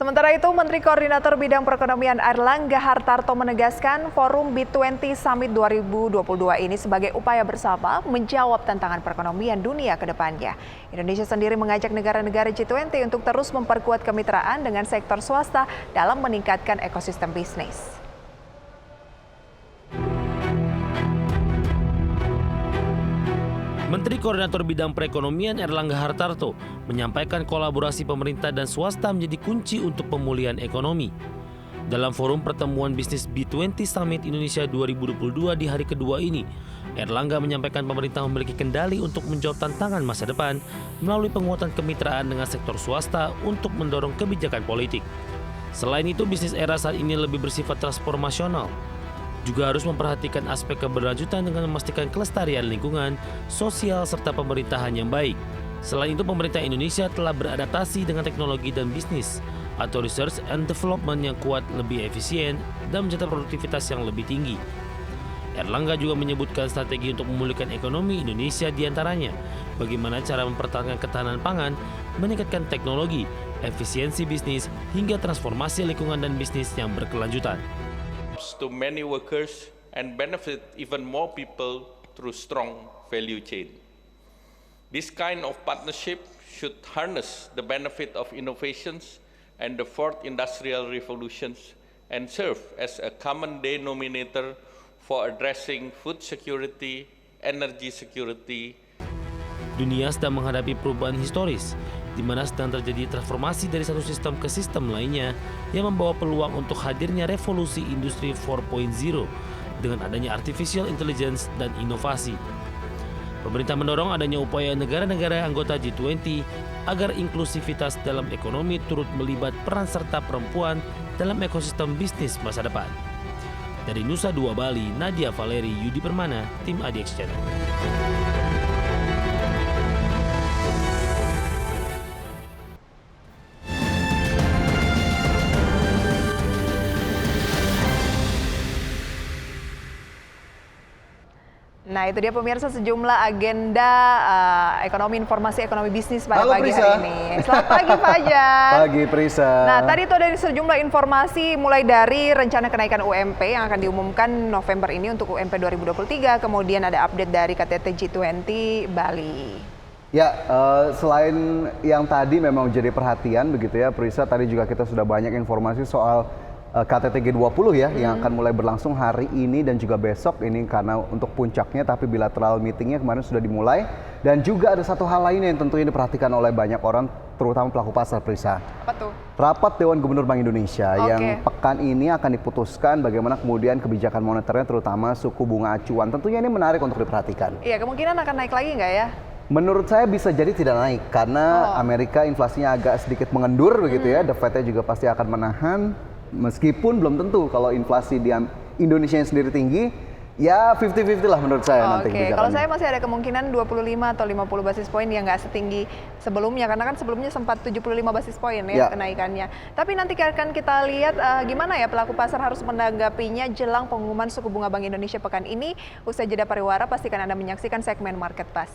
Sementara itu, Menteri Koordinator Bidang Perekonomian Airlangga Hartarto menegaskan Forum B20 Summit 2022 ini sebagai upaya bersama menjawab tantangan perekonomian dunia ke depannya. Indonesia sendiri mengajak negara-negara G20 untuk terus memperkuat kemitraan dengan sektor swasta dalam meningkatkan ekosistem bisnis. Menteri Koordinator Bidang Perekonomian Airlangga Hartarto menyampaikan kolaborasi pemerintah dan swasta menjadi kunci untuk pemulihan ekonomi. Dalam forum pertemuan bisnis B20 Summit Indonesia 2022 di hari kedua ini, Airlangga menyampaikan pemerintah memiliki kendali untuk menjawab tantangan masa depan melalui penguatan kemitraan dengan sektor swasta untuk mendorong kebijakan politik. Selain itu, bisnis era saat ini lebih bersifat transformasional. Juga harus memperhatikan aspek keberlanjutan dengan memastikan kelestarian lingkungan, sosial, serta pemerintahan yang baik. Selain itu, pemerintah Indonesia telah beradaptasi dengan teknologi dan bisnis atau research and development yang kuat, lebih efisien, dan mencatat produktivitas yang lebih tinggi. Airlangga juga menyebutkan strategi untuk memulihkan ekonomi Indonesia diantaranya bagaimana cara mempertahankan ketahanan pangan, meningkatkan teknologi, efisiensi bisnis, hingga transformasi lingkungan dan bisnis yang berkelanjutan. To many workers and benefit even more people through strong value chain. This kind of partnership should harness the benefit of innovations and the fourth industrial revolutions and serve as a common denominator for addressing food security, energy security. Dunia sedang menghadapi perubahan historis, di mana sedang terjadi transformasi dari satu sistem ke sistem lainnya yang membawa peluang untuk hadirnya revolusi industri 4.0 dengan adanya artificial intelligence dan inovasi. Pemerintah mendorong adanya upaya negara-negara anggota G20 agar inklusivitas dalam ekonomi turut melibat peran serta perempuan dalam ekosistem bisnis masa depan. Dari Nusa Dua Bali, Nadia Valeri, Yudi Permana, Tim ADX Channel. Nah, itu dia pemirsa sejumlah agenda informasi ekonomi bisnis pada Halo, pagi Prisa. hari ini. Selamat pagi Fajar. Pagi Prisa. Nah, tadi itu ada sejumlah informasi mulai dari rencana kenaikan UMP yang akan diumumkan November ini untuk UMP 2023, kemudian ada update dari KTT G20 Bali. Ya, selain yang tadi memang jadi perhatian begitu ya Prisa, tadi juga kita sudah banyak informasi soal KTT G20 ya, yang akan mulai berlangsung hari ini dan juga besok ini karena untuk puncaknya, tapi bilateral meetingnya kemarin sudah dimulai. Dan juga ada satu hal lain yang tentunya diperhatikan oleh banyak orang, terutama pelaku pasar Prisa. Apa tuh? Rapat Dewan Gubernur Bank Indonesia yang pekan ini akan diputuskan bagaimana kemudian kebijakan moneternya terutama suku bunga acuan. Tentunya ini menarik untuk diperhatikan. Iya, kemungkinan akan naik lagi nggak ya? Menurut saya bisa jadi tidak naik karena Amerika inflasinya agak sedikit mengendur begitu ya. The Fed-nya juga pasti akan menahan. Meskipun belum tentu kalau inflasi di Indonesia yang sendiri tinggi, ya 50-50 lah menurut saya nanti kebijakannya. Kalau saya masih ada kemungkinan 25 atau 50 basis poin yang nggak setinggi sebelumnya, karena kan sebelumnya sempat 75 basis poin ya kenaikannya. Tapi nanti akan kita lihat gimana ya pelaku pasar harus menanggapinya jelang pengumuman suku bunga Bank Indonesia pekan ini. Usai jeda pariwara, pastikan Anda menyaksikan segmen Market Pass.